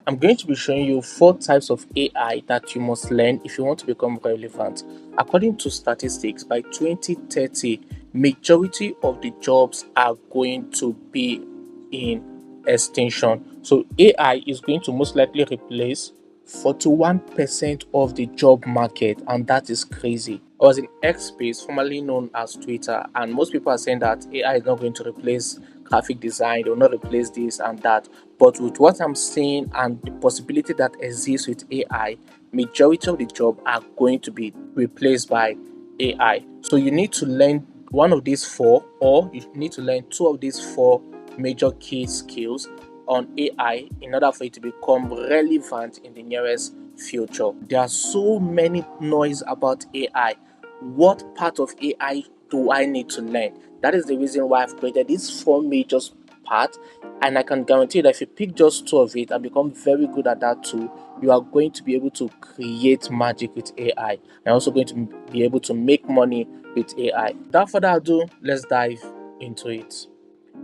I'm going to be showing you 4 types of AI that you must learn if you want to become relevant. According to statistics, by 2030, majority of the jobs are going to be in extinction. So AI is going to most likely replace 41% of the job market, and that is crazy. I was in X space, formerly known as Twitter, and most people are saying that AI is not going to replace graphic design, it will not replace this and that. But with what I'm saying and the possibility that exists with AI, majority of the job are going to be replaced by AI. So you need to learn one of these four, or you need to learn two of these four major key skills on AI in order for it to become relevant in the nearest future. There are so many noise about AI. What part of AI do I need to learn? That is the reason why I've created these four major parts, and I can guarantee that if you pick just two of it and become very good at that too, you are going to be able to create magic with AI and also going to be able to make money with AI. Without further ado, let's dive into it.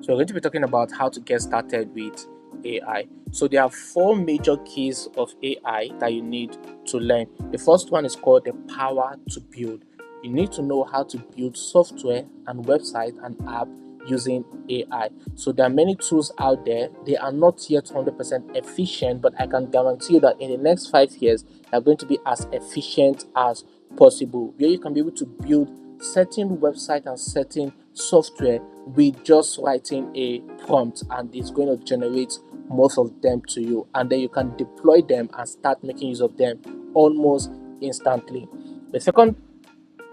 So we're going to be talking about how to get started with AI. So there are four major keys of AI that you need to learn. The first one is called the power to build. You need to know how to build software and website and app using AI. So there are many tools out there. They are not yet 100% efficient, but I can guarantee you that in the next 5 years, they are going to be as efficient as possible, where you can be able to build certain website and certain software with just writing a prompt, and it's going to generate most of them to you, and then you can deploy them and start making use of them almost instantly. The second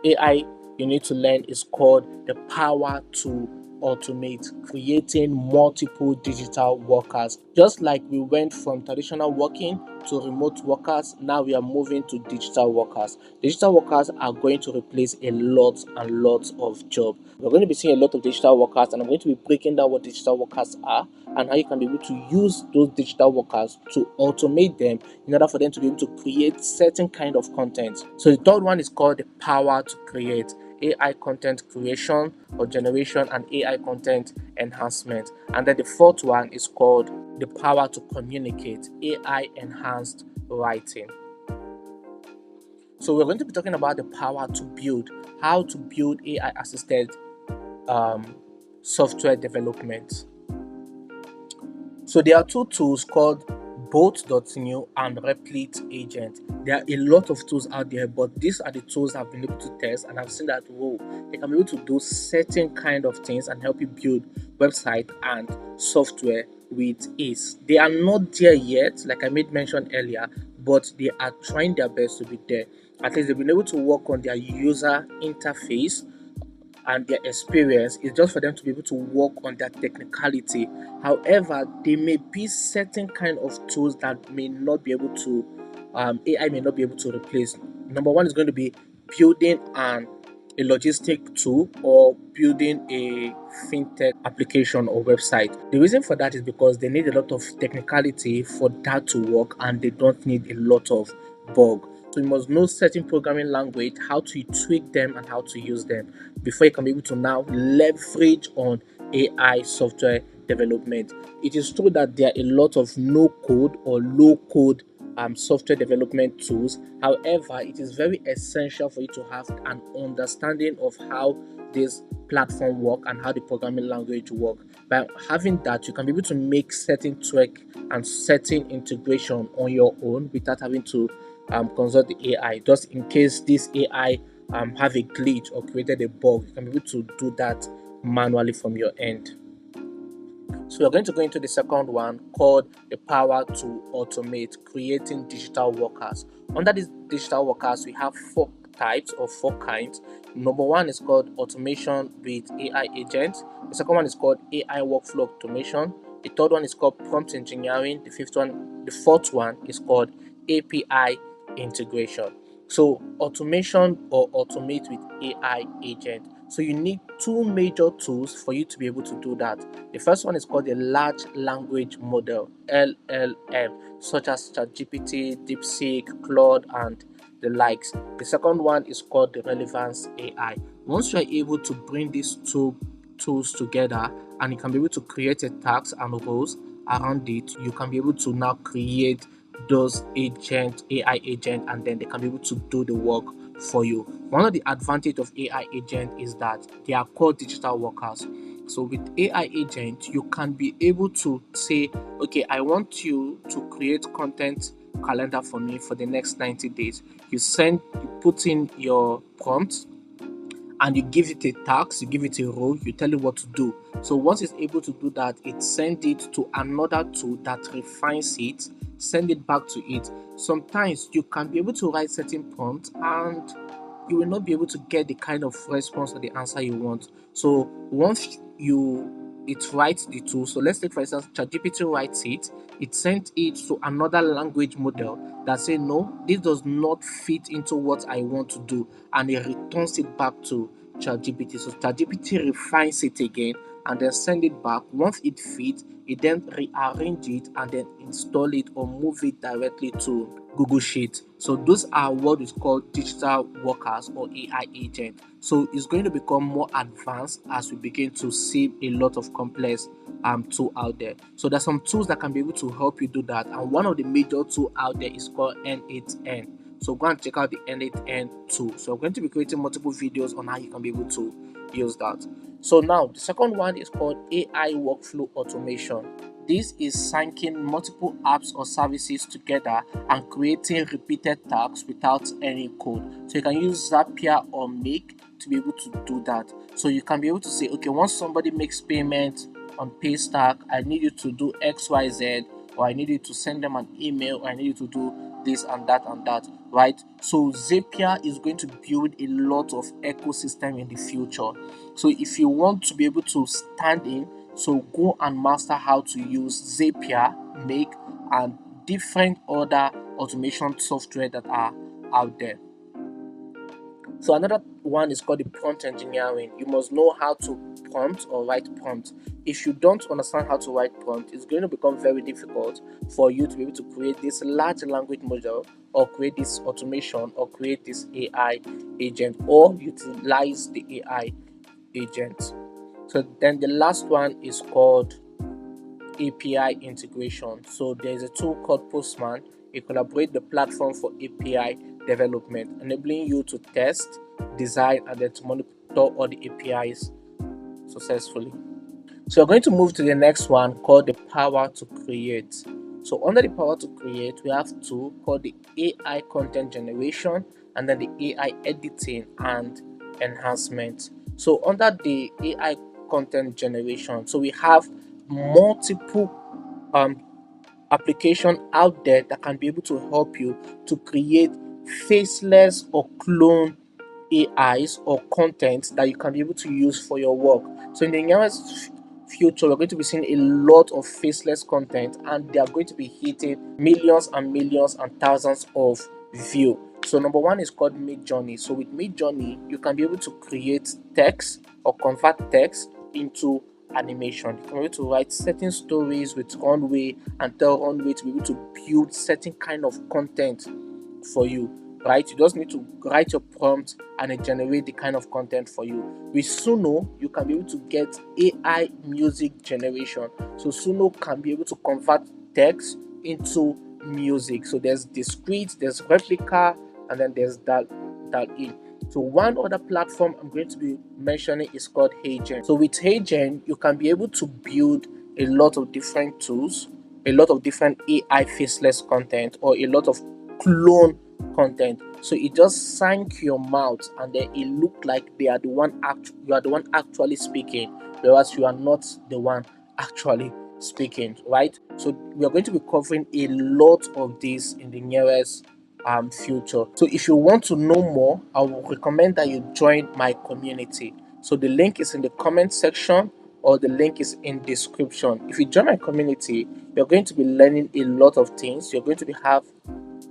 AI you need to learn is called the power to automate, creating multiple digital workers. Just like we went from traditional working to remote workers, now we are moving to digital workers. Digital workers are going to replace a lot and lots of jobs. We're going to be seeing a lot of digital workers, and I'm going to be breaking down what digital workers are and how you can be able to use those digital workers to automate them in order for them to be able to create certain kind of content. So the third one is called the power to create, AI content creation or generation, and AI content enhancement. And then the fourth one is called the power to communicate, AI enhanced writing. So we're going to be talking about the power to build, how to build AI assisted software development. So there are two tools called Bolt.new and Replit Agent. There are a lot of tools out there, but these are the tools I've been able to test, and I've seen that they can be able to do certain kind of things and help you build website and software with ease. They are not there yet, like I made mention earlier, but they are trying their best to be there. At least they've been able to work on their user interface, and their experience is just for them to be able to work on their technicality. However, there may be certain kind of tools that may not be able to, AI may not be able to replace. Number one is going to be building a logistic tool or building a fintech application or website. The reason for that is because they need a lot of technicality for that to work, and they don't need a lot of bug. So you must know certain programming language, how to tweak them and how to use them before you can be able to now leverage on AI software development. It is true that there are a lot of no code or low code software development tools. However, it is very essential for you to have an understanding of how this platform work and how the programming language work. By having that, you can be able to make certain tweak and certain integration on your own without having to consult the AI. Just in case this AI have a glitch or created a bug, you can be able to do that manually from your end. So we're going to go into the second one called the power to automate, creating digital workers. Under these digital workers, we have 4 types or 4 kinds. Number one is called automation with AI agents. The second one is called AI workflow automation. The third one is called prompt engineering. The fourth one is called API integration. So automation or automate with AI agent. So you need 2 major tools for you to be able to do that. The first one is called the large language model, LLM, such as ChatGPT, DeepSeek, Claude, and the likes. The second one is called the relevance AI. Once you are able to bring these two tools together, and you can be able to create a task and roles around it, you can be able to now create those AI agent, and then they can be able to do the work for you. One of the advantage of AI agent is that they are called digital workers. So with AI agent, you can be able to say, okay, I want you to create content calendar for me for the next 90 days. You put in your prompt, and you give it a task, you give it a role, you tell it what to do. So once it's able to do that, it sends it to another tool that refines it, send it back to it. Sometimes you can be able to write certain prompts, and you will not be able to get the kind of response or the answer you want. So once it writes the tool, so let's take for instance ChatGPT writes it, it sent it to another language model that say no, this does not fit into what I want to do, and it returns it back to ChatGPT. So ChatGPT refines it again and then send it back. Once it fits, it then rearrange it and then install it or move it directly to Google Sheet. So those are what is called digital workers or AI agent. So it's going to become more advanced as we begin to see a lot of complex tool out there. So there's some tools that can be able to help you do that, and one of the major tool out there is called N8N. So go and check out the N8N tool. So I'm going to be creating multiple videos on how you can be able to use that. So now the second one is called AI workflow automation. This is syncing multiple apps or services together and creating repeated tasks without any code. So you can use Zapier or Make to be able to do that. So you can be able to say, okay, once somebody makes payment on Paystack, I need you to do XYZ, or I need you to send them an email, or I need you to do this and that, right? So Zapier is going to build a lot of ecosystem in the future. So if you want to be able to stand in, so go and master how to use Zapier, Make, and different other automation software that are out there. So another one is called the prompt engineering. You must know how to prompt or write prompt. If you don't understand how to write prompt, it's going to become very difficult for you to be able to create this large language model, or create this automation, or create this AI agent, or utilize the AI agent. So then the last one is called API integration. So there's a tool called Postman. It collaborates the platform for API development, enabling you to test, design, and then to monitor all the APIs successfully. So we're going to move to the next one called the power to create. So under the power to create, we have two called the AI content generation and then the AI editing and enhancement. So under the AI content generation, so we have multiple um, application out there that can be able to help you to create faceless or clone AIs or content that you can be able to use for your work. So in the nearest future, we're going to be seeing a lot of faceless content, and they are going to be hitting millions and millions and thousands of views. So number one is called Midjourney. So with Midjourney, you can be able to create text or convert text into animation. You can be able to write certain stories with runway and tell runway to be able to build certain kind of content for you, right? You just need to write your prompt and it generate the kind of content for you. With Suno, you can be able to get AI music generation. So Suno can be able to convert text into music. So there's discrete, there's replica, and then there's that in. So one other platform I'm going to be mentioning is called HeyGen. So with HeyGen, you can be able to build a lot of different tools, a lot of different AI faceless content, or a lot of clone content. So it just sank your mouth, and then it looked like you are the one actually speaking, whereas you are not the one actually speaking, right? So we are going to be covering a lot of this in the nearest future. So if you want to know more, I will recommend that you join my community. So the link is in the comment section, or the link is in description. If you join my community, you're going to be learning a lot of things. You're going to have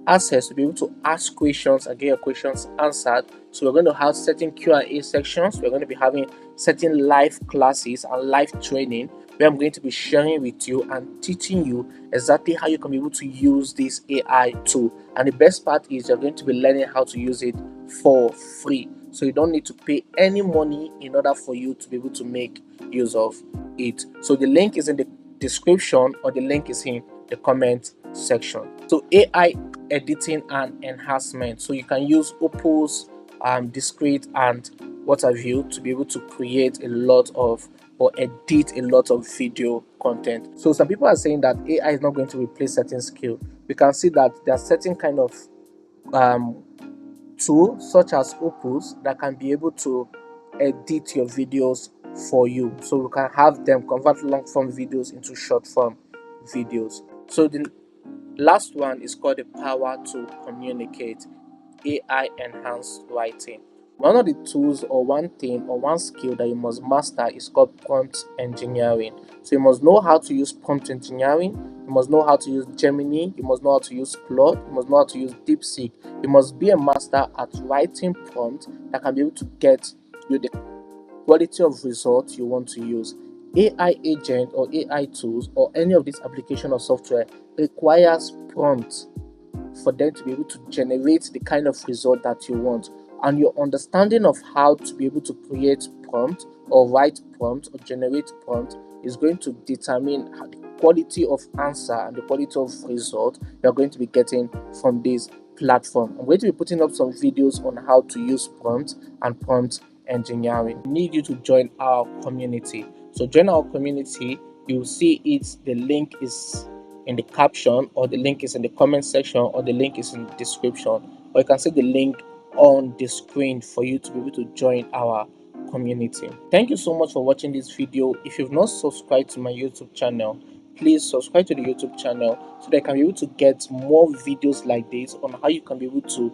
access to be able to ask questions and get your questions answered. So we're going to have certain Q&A sections. We're going to be having certain live classes and live training where I'm going to be sharing with you and teaching you exactly how you can be able to use this AI tool. And the best part is you're going to be learning how to use it for free. So you don't need to pay any money in order for you to be able to make use of it. So the link is in the description, or the link is in the comment section. So AI editing and enhancement. So you can use Opus, Discrete, and what have you to be able to create a lot of or edit a lot of video content. So some people are saying that AI is not going to replace certain skill. We can see that there are certain kind of um, tool such as Opus that can be able to edit your videos for you. So we can have them convert long form videos into short form videos. So the last one is called the power to communicate, AI enhanced writing. One of the tools or one thing or one skill that you must master is called prompt engineering. So you must know how to use prompt engineering, you must know how to use Gemini, you must know how to use Claude, you must know how to use DeepSeek. You must be a master at writing prompts that can be able to get you the quality of results you want to use. AI agent or AI tools or any of these application or software requires prompts for them to be able to generate the kind of result that you want. And your understanding of how to be able to create prompt or write prompt or generate prompt is going to determine the quality of answer and the quality of result you're going to be getting from this platform. I'm going to be putting up some videos on how to use prompt and prompt engineering. I need you to join our community. So join our community, you'll see it, the link is in the caption, or the link is in the comment section, or the link is in the description, or you can see the link on the screen for you to be able to join our community. Thank you so much for watching this video. If you've not subscribed to my YouTube channel, please subscribe to the YouTube channel so that I can be able to get more videos like this on how you can be able to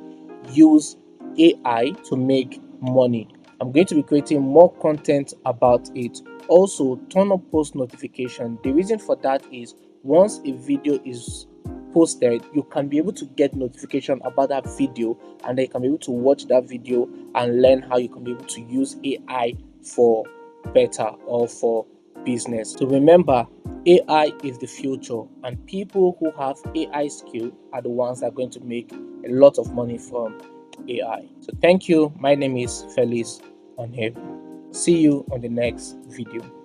use AI to make money. I'm going to be creating more content about it. Also, turn on post notification. The reason for that is once a video is posted, you can be able to get notification about that video, and then you can be able to watch that video and learn how you can be able to use AI for better or for business. So remember, AI is the future, and people who have AI skill are the ones that are going to make a lot of money from AI. So thank you. My name is Felix on here. See you on the next video.